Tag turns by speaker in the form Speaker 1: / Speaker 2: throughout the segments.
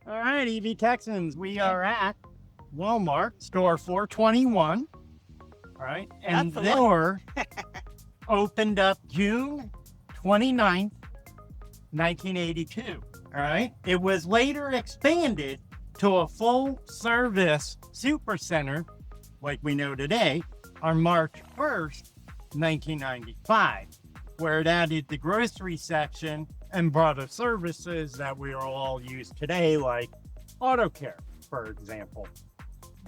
Speaker 1: All right, EV Texans, we are at Walmart, store 421. All right, and
Speaker 2: That's a
Speaker 1: this
Speaker 2: lot.
Speaker 1: store opened up June 29th, 1982. All right, it was later expanded to a full service super center like we know today on March 1st, 1995, where it added the grocery section and brought us services that we all use today, like auto care, for example.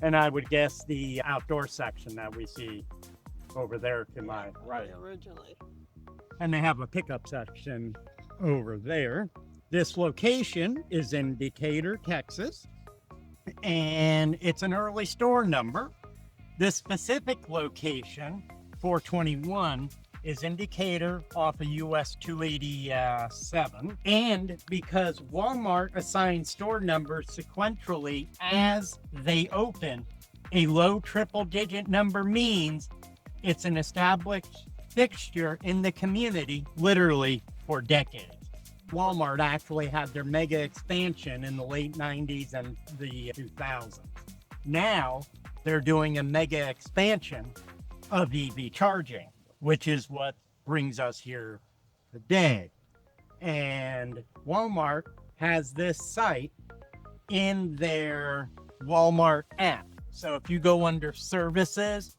Speaker 1: And I would guess the outdoor section that we see over there to my right.
Speaker 2: Originally.
Speaker 1: And they have a pickup section over there. This location is in Decatur, Texas, and it's an early store number. This specific location, 421, is in Decatur off of US 287. And because Walmart assigns store numbers sequentially as they open, a low triple digit number means it's an established fixture in the community literally for decades. Walmart actually had their mega expansion in the late 90s and the 2000s. Now they're doing a mega expansion of EV charging, which is what brings us here today. And Walmart has this site in their Walmart app. So if you go under services,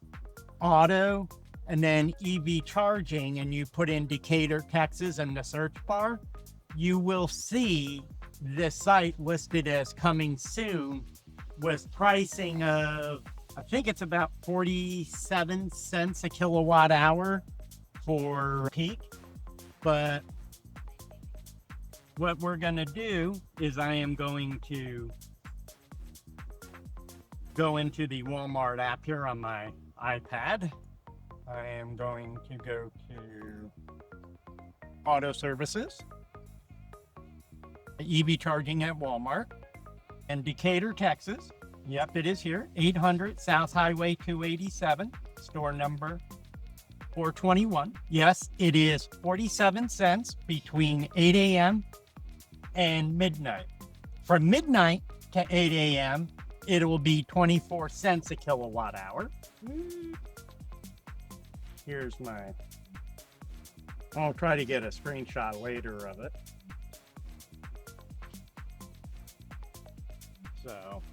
Speaker 1: auto, and then EV charging, and you put in Decatur, Texas in the search bar, you will see this site listed as coming soon with pricing of, I think it's about 47 cents a kilowatt hour for peak. But what we're going to do is I am going to go into the Walmart app here on my iPad. I am going to go to auto services, EV charging at Walmart, and Decatur, Texas. Yep, it is here. 800 South Highway 287, store number 421. Yes, it is 47 cents between 8 a.m. and midnight. From midnight to 8 a.m., it will be 24 cents a kilowatt hour. Here's I'll try to get a screenshot later of it. So,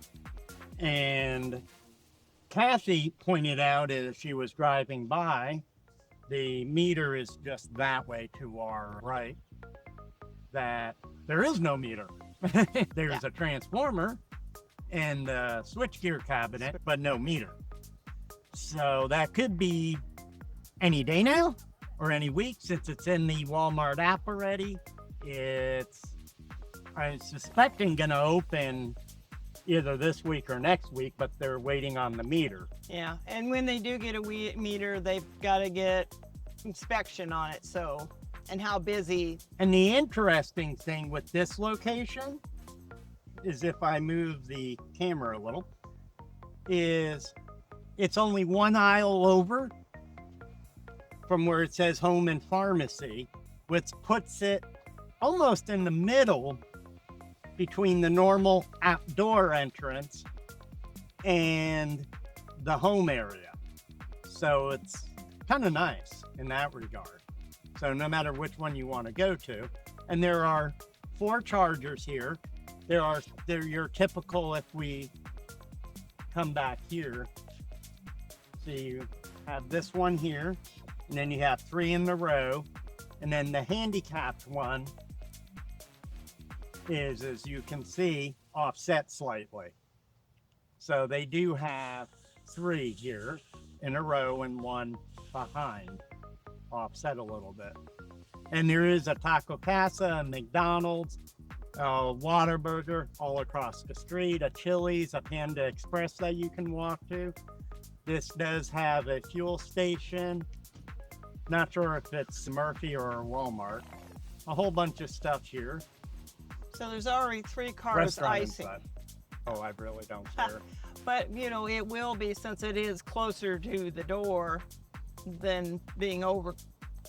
Speaker 1: and Kathy pointed out as she was driving by, the meter is just that way to our right, that there is no meter. There's a transformer and a switchgear cabinet, but no meter. So that could be any day now or any week, since it's in the Walmart app already. I'm suspecting, gonna open either this week or next week, but they're waiting on the meter.
Speaker 2: Yeah, and when they do get a meter, they've got to get inspection on it. So, and how busy.
Speaker 1: And the interesting thing with this location is, if I move the camera a little, is it's only one aisle over from where it says home and pharmacy, which puts it almost in the middle between the normal outdoor entrance and the home area. So it's kind of nice in that regard. So no matter which one you want to go to, and there are 4 chargers here. They're your typical, if we come back here, so you have this one here, and then you have 3 in the row, and then the handicapped one is, as you can see, offset slightly. So they do have 3 here in a row and 1 behind, offset a little bit. And there is a Taco Casa, a McDonald's, a Whataburger all across the street, a Chili's, a Panda Express that you can walk to. This does have a fuel station. Not sure if it's Murphy or a Walmart. A whole bunch of stuff here.
Speaker 2: So there's already 3 cars
Speaker 1: Restaurant
Speaker 2: icing.
Speaker 1: inside. Oh, I really don't care.
Speaker 2: But, it will be, since it is closer to the door than being over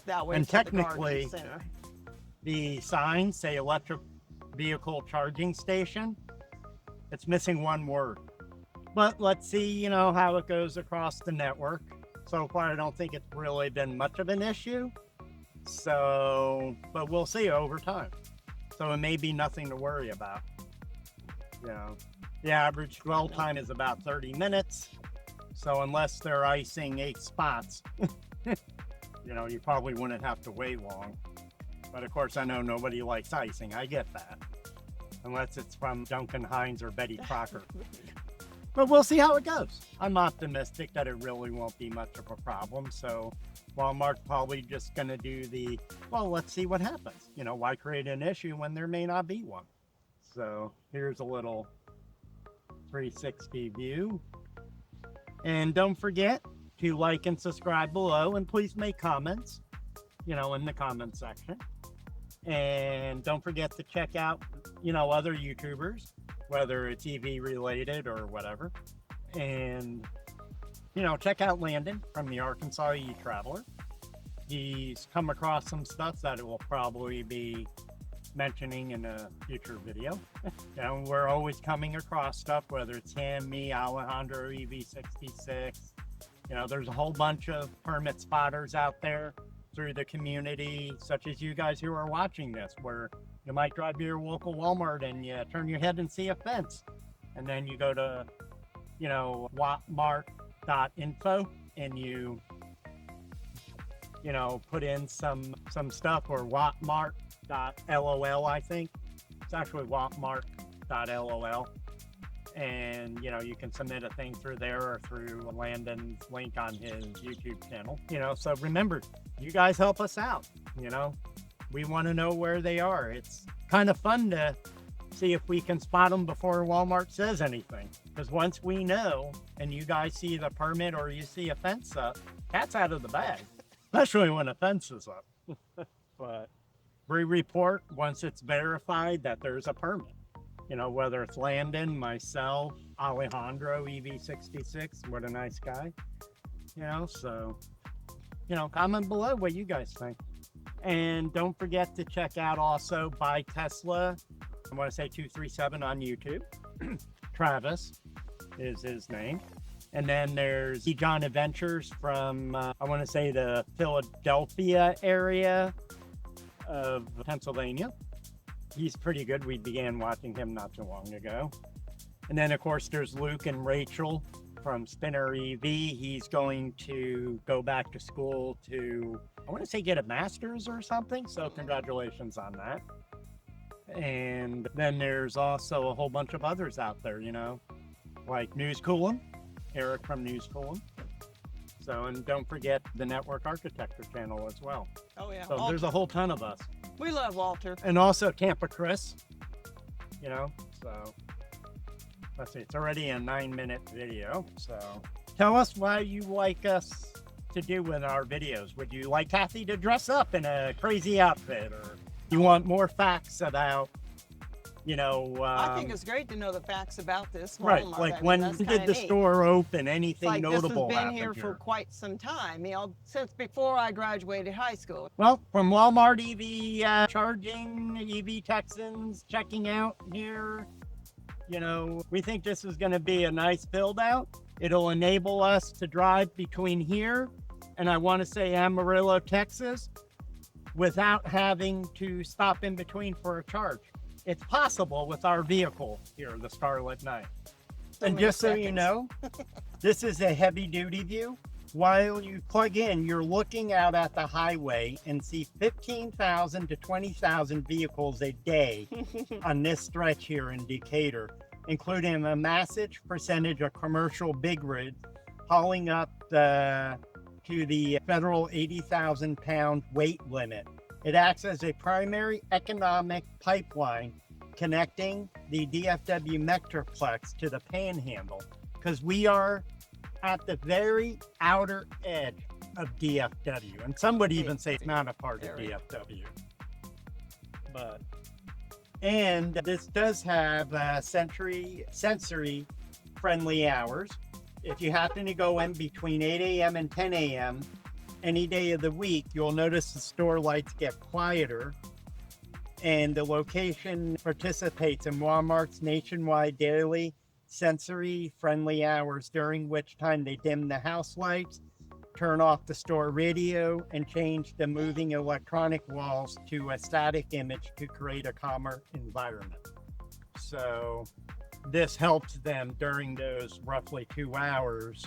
Speaker 2: that way.
Speaker 1: And
Speaker 2: to the
Speaker 1: technically,
Speaker 2: garden center.
Speaker 1: the signs say electric vehicle charging station. It's missing one word. But let's see, you know, how it goes across the network. So far, I don't think it's really been much of an issue. So, but we'll see over time. So it may be nothing to worry about. You know, the average dwell time is about 30 minutes. So unless they're icing 8 spots, you know, you probably wouldn't have to wait long. But of course, I know nobody likes icing. I get that. Unless it's from Duncan Hines or Betty Crocker. But we'll see how it goes. I'm optimistic that it really won't be much of a problem. So Walmart's probably just going to do the, well, let's see what happens. You know, why create an issue when there may not be one? So here's a little 360 view. And don't forget to like and subscribe below, and please make comments, you know, in the comment section. And don't forget to check out, you know, other YouTubers, whether it's EV related or whatever. And, you know, check out Landon from the Arkansas E-Traveler. He's come across some stuff that it will probably be mentioning in a future video. And we're always coming across stuff, whether it's him, me, Alejandro, EV66. You know, there's a whole bunch of permit spotters out there through the community, such as you guys who are watching this, where you might drive to your local Walmart and you turn your head and see a fence. And then you go to, you know, walmart.info and you know, put in some stuff, or walmart.lol, I think. It's actually walmart.lol. And, you know, you can submit a thing through there or through Landon's link on his YouTube channel. You know, so remember, you guys help us out. You know, we want to know where they are. It's kind of fun to see if we can spot them before Walmart says anything. Because once we know, and you guys see the permit or you see a fence up, cat's out of the bag. Especially when a fence is up. But we report once it's verified that there's a permit. You know, whether it's Landon, myself, Alejandro, EV66, what a nice guy. You know, so, you know, comment below what you guys think. And don't forget to check out also Buy Tesla, I want to say 237 on YouTube. Travis is his name. And then there's John Adventures from, I want to say the Philadelphia area of Pennsylvania. He's pretty good. We began watching him not too long ago. And then, of course, there's Luke and Rachel from Spinner EV. He's going to go back to school to, I want to say, get a master's or something. So congratulations on that. And then there's also a whole bunch of others out there, you know, like News Coolum, Eric from News Coolum. So, and don't forget the Network Architecture channel as well.
Speaker 2: Oh, yeah.
Speaker 1: So
Speaker 2: Walter.
Speaker 1: there's a whole ton of us.
Speaker 2: We love Walter.
Speaker 1: And also Tampa Chris, you know, so let's see, it's already a 9-minute video. So tell us why you like us to do with our videos. Would you like Kathy to dress up in a crazy outfit, or you want more facts about, you know,
Speaker 2: I think it's great to know the facts about this Walmart.
Speaker 1: Right, like when did the store open, anything
Speaker 2: like
Speaker 1: notable
Speaker 2: this has been here
Speaker 1: happened
Speaker 2: for quite some time, you know, since before I graduated high school.
Speaker 1: Well, from Walmart EV charging, EV Texans checking out here, you know, we think this is going to be a nice build out. It'll enable us to drive between here and I want to say Amarillo, Texas, without having to stop in between for a charge. It's possible with our vehicle here, the Scarlet Knight. And just so you know, this is a heavy duty view. While you plug in, you're looking out at the highway and see 15,000 to 20,000 vehicles a day on this stretch here in Decatur, including a massive percentage of commercial big rigs hauling up to the federal 80,000 pound weight limit. It acts as a primary economic pipeline connecting the DFW Metroplex to the Panhandle, because we are at the very outer edge of DFW. And some would even say it's not a part of DFW. But, and this does have sensory friendly hours. If you happen to go in between 8 a.m. and 10 a.m., any day of the week, you'll notice the store lights get quieter And the location participates in Walmart's nationwide daily sensory-friendly hours, during which time they dim the house lights, turn off the store radio, and change the moving electronic walls to a static image to create a calmer environment. So this helps them during those roughly 2 hours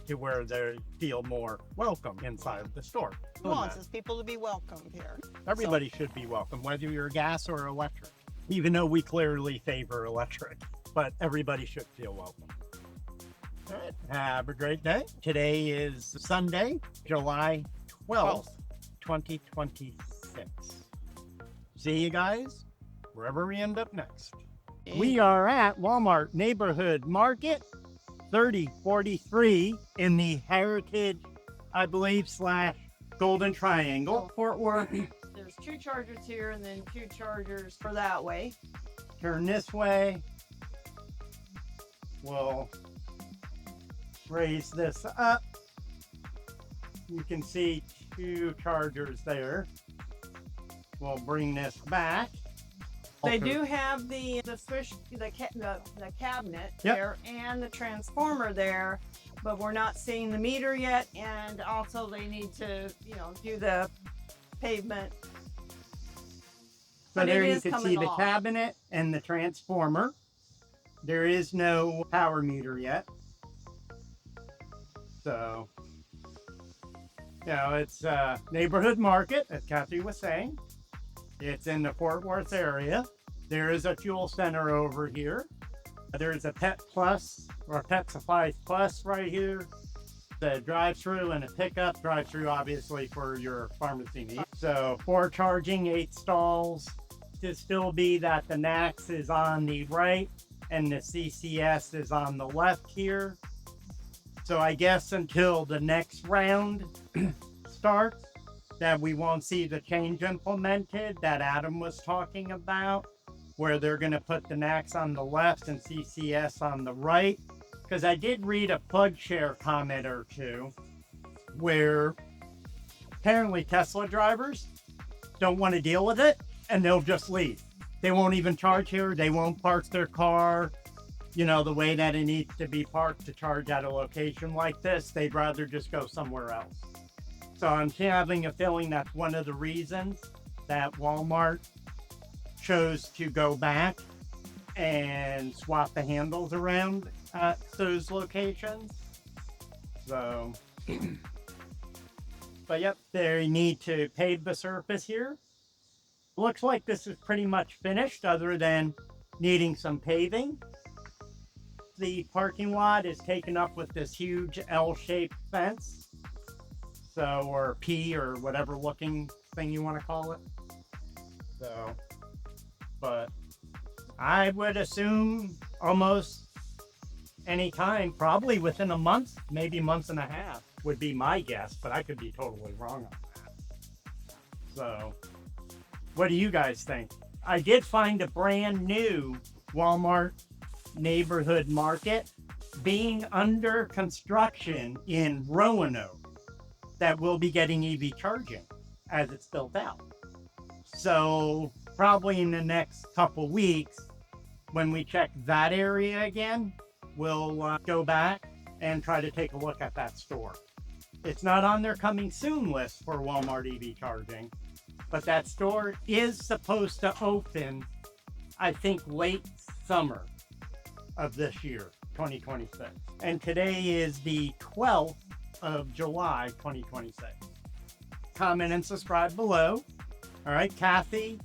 Speaker 1: to where they feel more welcome inside of the store.
Speaker 2: He wants his people to be welcomed here.
Speaker 1: Everybody should be welcome, whether you're gas or electric, even though we clearly favor electric, but everybody should feel welcome. All right, have a great day. Today is Sunday, July 12th, 2026. See you guys wherever we end up next. We are at Walmart Neighborhood Market, 3043 in the Heritage, I believe, / Golden Triangle.
Speaker 2: Fort Worth. There's 2 chargers here and then 2 chargers for that way.
Speaker 1: Turn this way. We'll raise this up. You can see 2 chargers there. We'll bring this back.
Speaker 2: They do have the switch, the cabinet there and the transformer there, but we're not seeing the meter yet. And also they need to, do the pavement.
Speaker 1: So there you can see the cabinet and the transformer. There is no power meter yet. So, it's Neighborhood Market, as Kathy was saying. It's in the Fort Worth area. There is a fuel center over here. There's a Pet Plus or Pet Supplies Plus right here. The drive-through and a pickup. Drive-through obviously for your pharmacy needs. So 4 charging, 8 stalls. To still be that the NAX is on the right and the CCS is on the left here. So I guess until the next round starts, that we won't see the change implemented that Adam was talking about, where they're going to put the NAX on the left and CCS on the right. Because I did read a plug share comment or 2 where apparently Tesla drivers don't want to deal with it and they'll just leave. They won't even charge here. They won't park their car, the way that it needs to be parked to charge at a location like this. They'd rather just go somewhere else. So I'm having a feeling that's one of the reasons that Walmart chose to go back and swap the handles around at those locations. So, but yep, they need to pave the surface here. Looks like this is pretty much finished other than needing some paving. The parking lot is taken up with this huge L-shaped fence. So, or P or whatever looking thing you want to call it. So, but I would assume almost any time, probably within a month, maybe month and a half would be my guess, but I could be totally wrong on that. So, what do you guys think? I did find a brand new Walmart Neighborhood Market being under construction in Roanoke that will be getting EV charging as it's built out. So probably in the next couple weeks, when we check that area again, we'll go back and try to take a look at that store. It's not on their coming soon list for Walmart EV charging, but that store is supposed to open, I think, late summer of this year, 2026. And today is the 12th of July, 2026. Comment and subscribe below. All right, Kathy,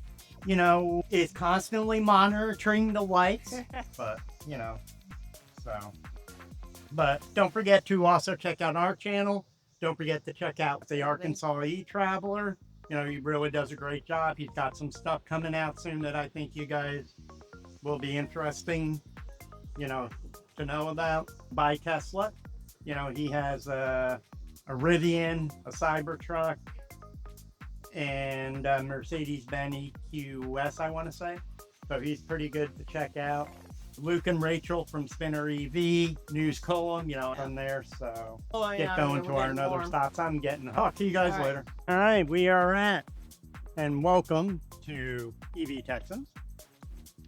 Speaker 1: is constantly monitoring the lights, but, but don't forget to also check out our channel. Don't forget to check out the Arkansas E-Traveler. He really does a great job. He's got some stuff coming out soon that I think you guys will be interesting, to know about. By Tesla. He has a Rivian, a Cybertruck, and a Mercedes-Benz EQS, I want to say. So he's pretty good to check out. Luke and Rachel from Spinner EV, news column, from there. So get going to our another stops. I'm getting. Talk to you guys later. All right, we are at and welcome to EV Texans.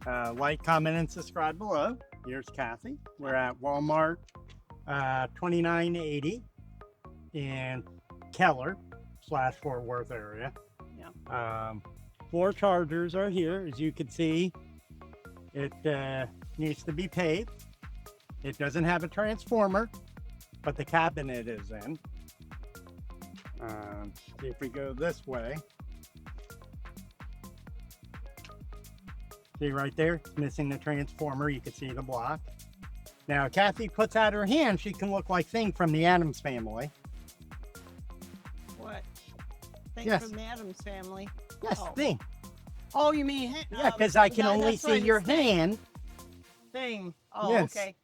Speaker 1: Like, comment, and subscribe below. Here's Kathy. We're at Walmart 2980 in Keller / Fort Worth area.
Speaker 2: Yeah.
Speaker 1: 4 chargers are here. As you can see, it needs to be paved. It doesn't have a transformer, but the cabinet is in. See if we go this way. See right there, it's missing the transformer. You can see the block. Now, Kathy puts out her hand. She can look like Thing from the Addams Family.
Speaker 2: What? Thing
Speaker 1: Yes.
Speaker 2: from the Addams Family.
Speaker 1: Yes,
Speaker 2: Oh.
Speaker 1: Thing.
Speaker 2: Oh, you mean
Speaker 1: Yeah, because I can only see your hand.
Speaker 2: Thing. Oh,
Speaker 1: Yes.
Speaker 2: okay.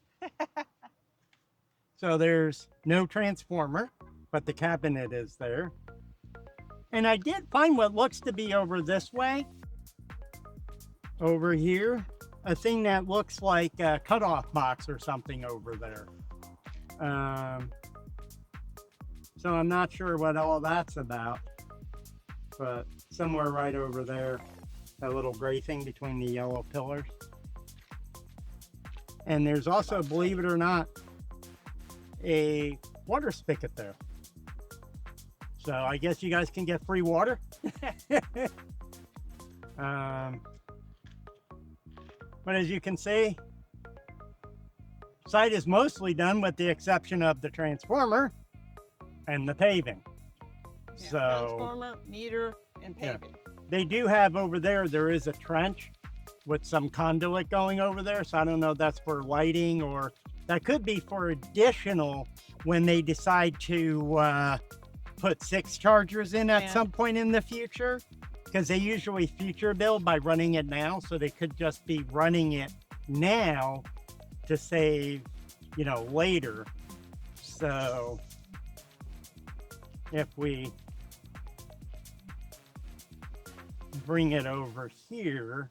Speaker 1: So there's no transformer, but the cabinet is there. And I did find what looks to be over this way. Over here, a thing that looks like a cutoff box or something over there. So I'm not sure what all that's about, but somewhere right over there, that little gray thing between the yellow pillars. And there's also, believe it or not, a water spigot there. So I guess you guys can get free water. But as you can see, site is mostly done with the exception of the transformer and the paving.
Speaker 2: Yeah,
Speaker 1: So
Speaker 2: transformer, meter, and
Speaker 1: Yeah.
Speaker 2: paving.
Speaker 1: they do have over there is a trench with some conduit going over there. So I don't know if that's for lighting or that could be for additional when they decide to put 6 chargers in at
Speaker 2: Yeah.
Speaker 1: some point in the future. Because they usually future build by running it now, so they could just be running it now to save, later. So if we bring it over here,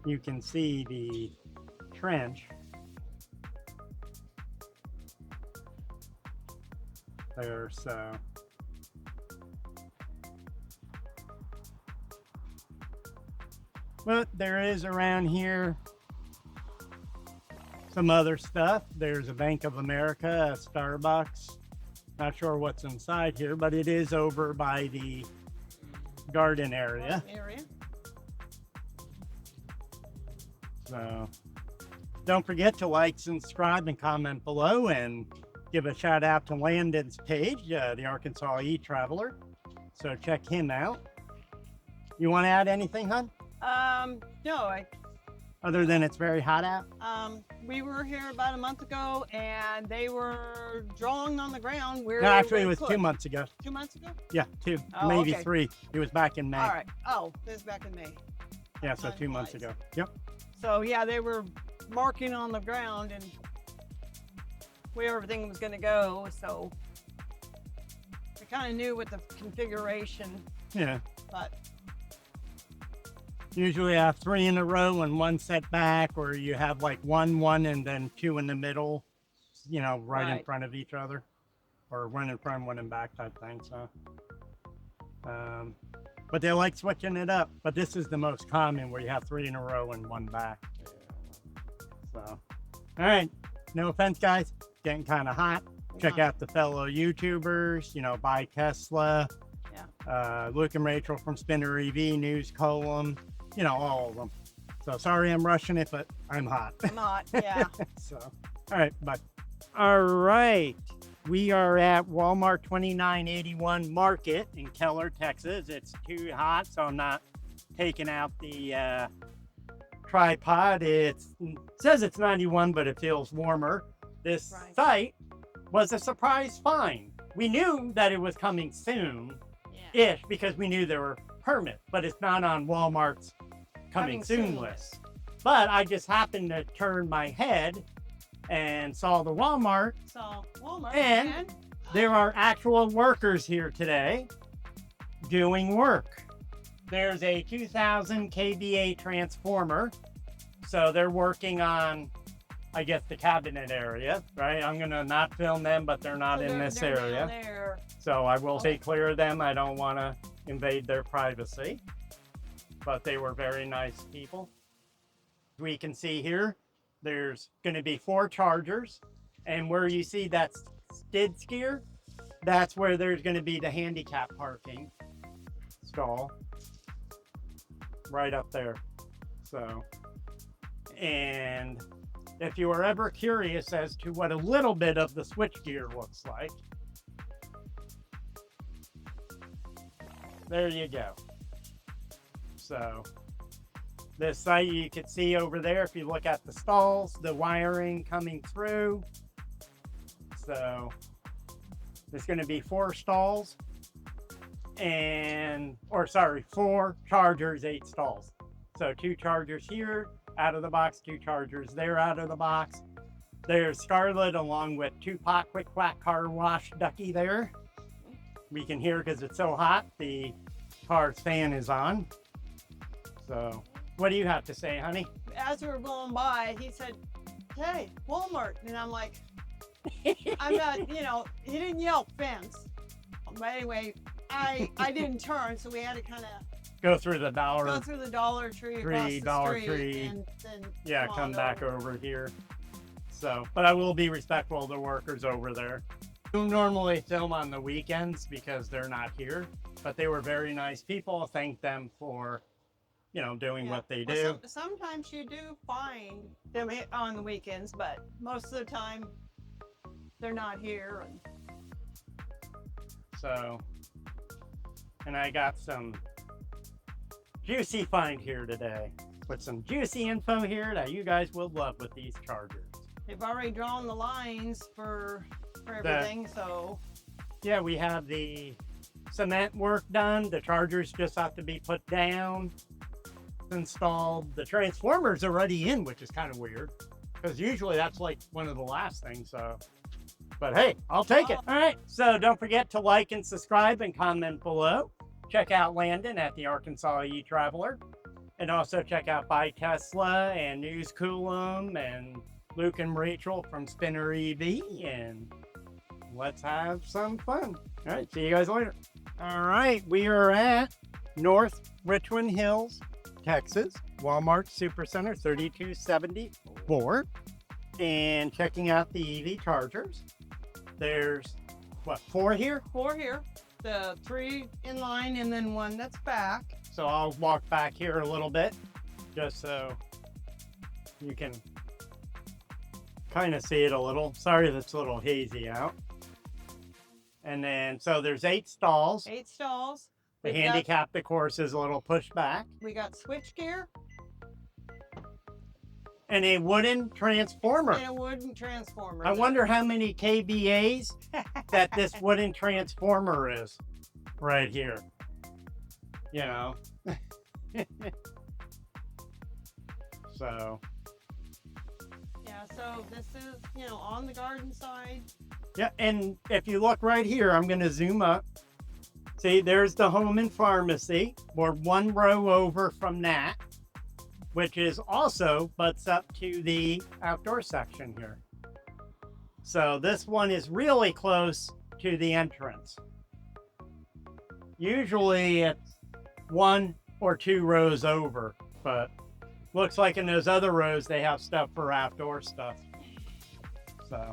Speaker 1: you can see the trench. There, so but there is around here some other stuff. There's a Bank of America, a Starbucks. Not sure what's inside here, but it is over by the garden area. So don't forget to like, subscribe, and comment below, and give a shout out to Landon's page, the Arkansas E-Traveler. So check him out. You want to add anything, hon?
Speaker 2: No,
Speaker 1: Other than it's very hot out?
Speaker 2: we were here about a month ago, and they were drawing on the ground. Where
Speaker 1: No, actually, it was
Speaker 2: could.
Speaker 1: 2 months ago.
Speaker 2: 2 months ago?
Speaker 1: Yeah, 2,
Speaker 2: Oh,
Speaker 1: maybe
Speaker 2: okay.
Speaker 1: 3. It was back in May.
Speaker 2: All right. Oh, this is back in May.
Speaker 1: Yeah, so
Speaker 2: Time
Speaker 1: 2 months
Speaker 2: flies.
Speaker 1: ago. Yep.
Speaker 2: So yeah, they were marking on the ground and where everything was going to go. So we kind of knew what the configuration,
Speaker 1: Yeah.
Speaker 2: but
Speaker 1: Usually I have 3 in a row and 1 set back, or you have like 1, and then 2 in the middle, right in
Speaker 2: Right.
Speaker 1: front of each other, or 1 in front, 1 in back type thing. So, but they like switching it up. But this is the most common, where you have 3 in a row and 1 back. So, all right. No offense, guys. Getting kind of hot. Check out the fellow YouTubers. Buy Tesla.
Speaker 2: Yeah.
Speaker 1: Luke and Rachel from Spinner EV News Column. All of them. So sorry I'm rushing it, but I'm hot.
Speaker 2: I'm hot. Yeah.
Speaker 1: So, all right, bye. All right. We are at Walmart 2981 Market in Keller, Texas. It's too hot, so I'm not taking out the tripod. It says it's 91, but it feels warmer. This
Speaker 2: Right.
Speaker 1: site was a surprise find. We knew that it was coming soon-ish
Speaker 2: Yeah.
Speaker 1: because we knew there were permits, but it's not on Walmart's coming soon list. But I just happened to turn my head and saw the Walmart.
Speaker 2: So Walmart
Speaker 1: And there are actual workers here today doing work. There's a 2000 kVA transformer. So they're working on, I guess, the cabinet area, right? I'm going to not film them, but they're not in this
Speaker 2: they're
Speaker 1: area.
Speaker 2: down there.
Speaker 1: So I will stay clear of them. I don't want to invade their privacy. But they were very nice people. We can see here, there's going to be 4 chargers. And where you see that skid steer, that's where there's going to be the handicap parking stall. Right up there. So, and if you were ever curious as to what a little bit of the switchgear looks like, there you go. So this site you can see over there, if you look at the stalls, the wiring coming through. So there's going to be 4 stalls or 4 chargers, 8 stalls. So 2 chargers here out of the box, 2 chargers there out of the box. There's Scarlett along with Tupac Quick Quack Car Wash Ducky there. We can hear because it's so hot, the car's fan is on. So what do you have to say, honey?
Speaker 2: As we were going by, he said, "Hey, Walmart." And I'm like, I'm not, he didn't yell fence. But anyway, I didn't turn, so we had to kind of
Speaker 1: go through the
Speaker 2: Dollar Tree, across the
Speaker 1: Dollar
Speaker 2: street,
Speaker 1: Tree.
Speaker 2: and then
Speaker 1: Come back over here. So, but I will be respectful of the workers over there. I normally film on the weekends because they're not here, but they were very nice people. Thank them for, doing what they do.
Speaker 2: Well, sometimes you do find them on the weekends, but most of the time they're not here.
Speaker 1: So, and I got some juicy find here today with some juicy info here that you guys will love with these chargers.
Speaker 2: They've already drawn the lines for everything, so.
Speaker 1: Yeah, we have the cement work done. The chargers just have to be put down, installed. The transformer's already in, which is kind of weird because usually that's like one of the last things. So, but hey, I'll take it. All right. So don't forget to like and subscribe and comment below. Check out Landon at the Arkansas E-Traveler, and also check out Buy Tesla and News Coolum and Luke and Rachel from Spinner EV, and let's have some fun. All right, see you guys later. All right, we are at North Richland Hills, Texas, Walmart Supercenter 3274, and checking out the EV chargers. There's, 4 here?
Speaker 2: 4 here. The 3 in line and then 1 that's back.
Speaker 1: So I'll walk back here a little bit just so you can kind of see it a little. Sorry that's a little hazy out. And then, so there's 8 stalls.
Speaker 2: 8 stalls.
Speaker 1: The handicap, of course, is a little pushed back.
Speaker 2: We got switchgear.
Speaker 1: And a wooden transformer.
Speaker 2: And a wooden transformer.
Speaker 1: I wonder how many kVAs that this wooden transformer is right here. So.
Speaker 2: Yeah, so this is, on the garden side.
Speaker 1: Yeah, and if you look right here, I'm going to zoom up. See, there's the home and pharmacy. We're 1 row over from that, which is also butts up to the outdoor section here. So this one is really close to the entrance. Usually it's 1 or 2 rows over, but looks like in those other rows they have stuff for outdoor stuff. So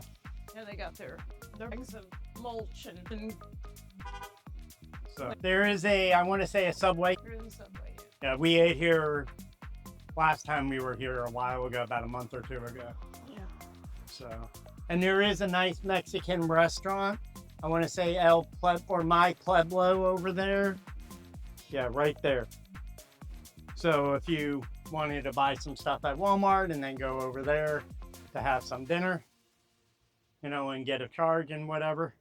Speaker 2: Yeah, they got their bags of mulch and
Speaker 1: so there is I want to say a Subway.
Speaker 2: There is a Subway.
Speaker 1: Yeah, we ate here last time we were here a while ago, about a month or 2 ago.
Speaker 2: Yeah.
Speaker 1: So, and there is a nice Mexican restaurant. I want to say My Pueblo over there. Yeah, right there. So if you wanted to buy some stuff at Walmart and then go over there to have some dinner, and get a charge and whatever,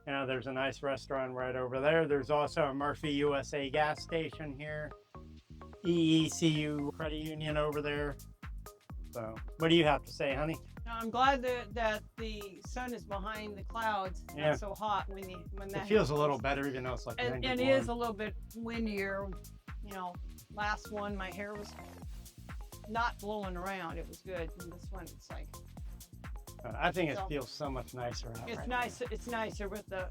Speaker 1: there's a nice restaurant right over there. There's also a Murphy USA gas station here. EECU credit union over there. So what do you have to say, honey?
Speaker 2: I'm glad that the sun is behind the clouds. It's
Speaker 1: Yeah.
Speaker 2: not so hot when that
Speaker 1: It feels a little better, even though it's like
Speaker 2: and
Speaker 1: 91.
Speaker 2: it is a little bit windier. Last one my hair was not blowing around. It was good. And this one, it's like,
Speaker 1: I think it
Speaker 2: So-
Speaker 1: feels so much nicer out.
Speaker 2: it's
Speaker 1: right
Speaker 2: nice. It's nicer with the,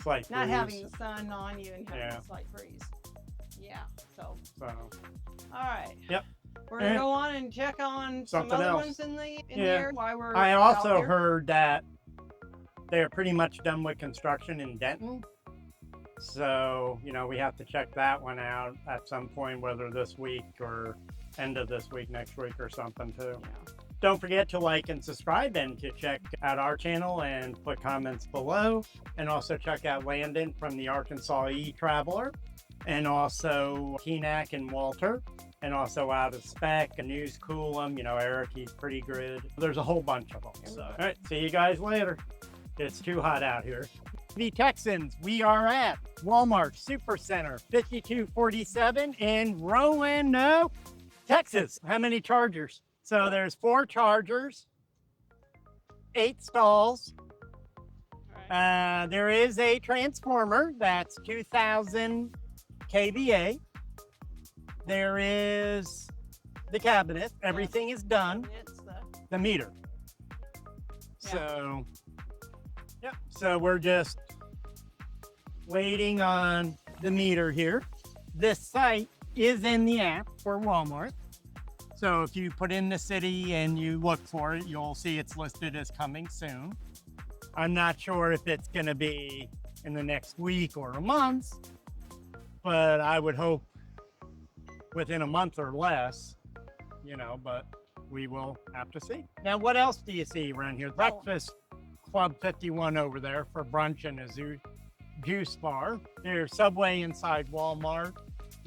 Speaker 1: Slight
Speaker 2: not
Speaker 1: breeze,
Speaker 2: having the sun on you and having
Speaker 1: Yeah.
Speaker 2: a slight breeze. Yeah. So,
Speaker 1: so.
Speaker 2: all right.
Speaker 1: Yep.
Speaker 2: We're gonna
Speaker 1: And
Speaker 2: go on and check on some
Speaker 1: something
Speaker 2: other
Speaker 1: else.
Speaker 2: ones in
Speaker 1: Yeah.
Speaker 2: there while we're.
Speaker 1: I
Speaker 2: out
Speaker 1: also
Speaker 2: here.
Speaker 1: heard that they're pretty much done with construction in Denton. So, we have to check that one out at some point, whether this week or end of this week, next week or something too.
Speaker 2: Yeah.
Speaker 1: Don't forget to like and subscribe and to check out our channel and put comments below. And also check out Landon from the Arkansas E-Traveler. And also Teanak and Walter. And also Out of Spec, and News Coolum. Eric, he's pretty good. There's a whole bunch of them. So, all right, see you guys later. It's too hot out here. The Texans, we are at Walmart Supercenter 5247 in Roanoke, Texas. How many chargers? So there's 4 chargers, 8 stalls.
Speaker 2: All right.
Speaker 1: There is a transformer that's 2000 kVA. There is the cabinet. Everything is done.
Speaker 2: It's
Speaker 1: The meter.
Speaker 2: Yeah.
Speaker 1: So, yeah. So we're just waiting on the meter here. This site is in the app for Walmart. So if you put in the city and you look for it, you'll see it's listed as coming soon. I'm not sure if it's going to be in the next week or a month, but I would hope within a month or less, but we will have to see. Now, what else do you see around here? Breakfast Club 51 over there for brunch and a juice bar. There's Subway inside Walmart.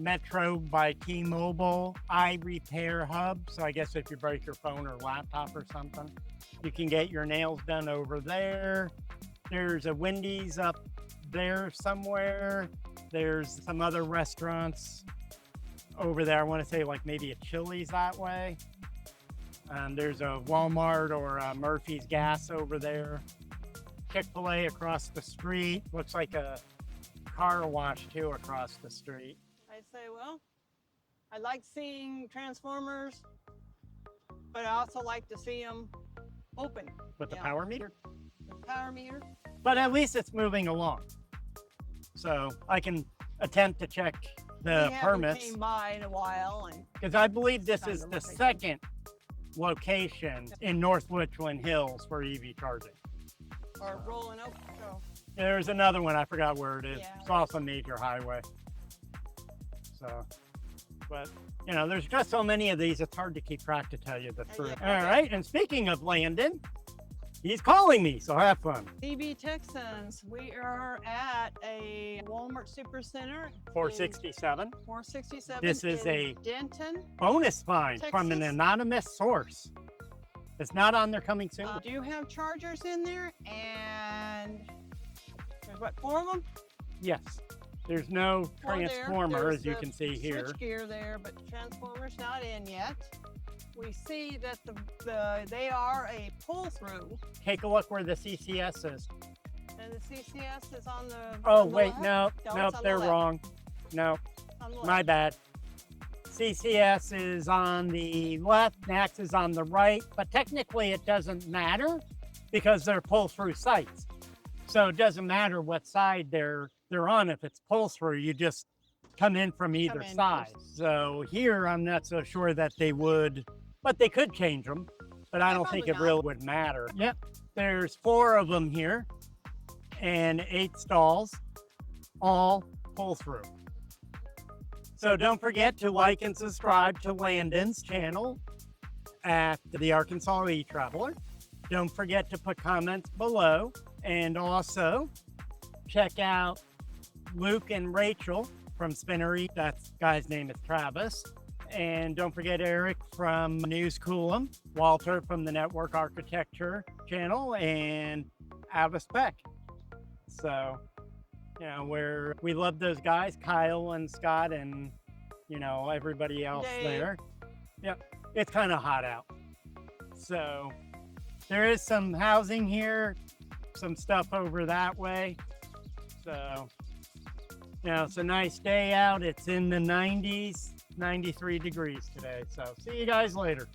Speaker 1: Metro by T-Mobile. iRepair Hub. So I guess if you break your phone or laptop or something, you can get your nails done over there. There's a Wendy's up there somewhere. There's some other restaurants over there. I want to say like maybe a Chili's that way. There's a Walmart or a Murphy's Gas over there. Chick-fil-A across the street. Looks like a car wash too across the street.
Speaker 2: I say, well, I like seeing transformers, but I also like to see them open.
Speaker 1: With the
Speaker 2: Yeah.
Speaker 1: power meter.
Speaker 2: The power meter.
Speaker 1: But at least it's moving along. So I can attempt to check the
Speaker 2: We haven't
Speaker 1: permits.
Speaker 2: came by in a while, and
Speaker 1: Because I believe this
Speaker 2: Found
Speaker 1: is
Speaker 2: the
Speaker 1: the
Speaker 2: location.
Speaker 1: second location in North Richland Hills for EV charging.
Speaker 2: or rolling up. So
Speaker 1: There's another one, I forgot where it is.
Speaker 2: Yeah.
Speaker 1: It's off a major highway. So, but there's just so many of these, it's hard to keep track, to tell you the truth.
Speaker 2: Yeah.
Speaker 1: All right, and speaking of Landon, he's calling me, so have fun.
Speaker 2: DB Texans, we are at a Walmart Supercenter.
Speaker 1: 467.
Speaker 2: 467.
Speaker 1: This is
Speaker 2: in
Speaker 1: a
Speaker 2: Denton.
Speaker 1: bonus find from an
Speaker 2: Texas.
Speaker 1: anonymous source. It's not on there coming soon.
Speaker 2: Do you have chargers in there? And there's what, 4 of them?
Speaker 1: Yes. There's no
Speaker 2: 4 there.
Speaker 1: transformer,
Speaker 2: There's
Speaker 1: as you
Speaker 2: the
Speaker 1: can see here.
Speaker 2: Switch gear there, but the transformer's not in yet. We see that they are a pull-through,
Speaker 1: Take a look where the CCS is.
Speaker 2: and the CCS is on the.
Speaker 1: Oh,
Speaker 2: on the
Speaker 1: wait,
Speaker 2: left?
Speaker 1: no,
Speaker 2: No,
Speaker 1: nope,
Speaker 2: it's on the
Speaker 1: they're
Speaker 2: left.
Speaker 1: wrong. No,
Speaker 2: On the
Speaker 1: my
Speaker 2: left.
Speaker 1: bad. CCS is on the left, NAX is on the right, but technically it doesn't matter because they're pull-through sites. So it doesn't matter what side they're on. If it's pull-through, you just come in from either
Speaker 2: in
Speaker 1: side. So here, I'm not so sure that they would, but they could change them, but I
Speaker 2: Yeah,
Speaker 1: don't think
Speaker 2: probably
Speaker 1: it
Speaker 2: not.
Speaker 1: really would matter. Yep, there's 4 of them here and 8 stalls, all pull-through. So don't forget to like and subscribe to Landon's channel at the Arkansas E-Traveler. Don't forget to put comments below, and also check out Luke and Rachel from Spinnery. That guy's name is Travis. And don't forget Eric from News Coolum, Walter from the Network Architecture channel, and Out of Spec. So, we love those guys, Kyle and Scott and, everybody else
Speaker 2: Dave.
Speaker 1: there. Yep, it's kind of hot out. So there is some housing here, some stuff over that way. So, it's a nice day out. It's in the 90s. 93 degrees today. So see you guys later.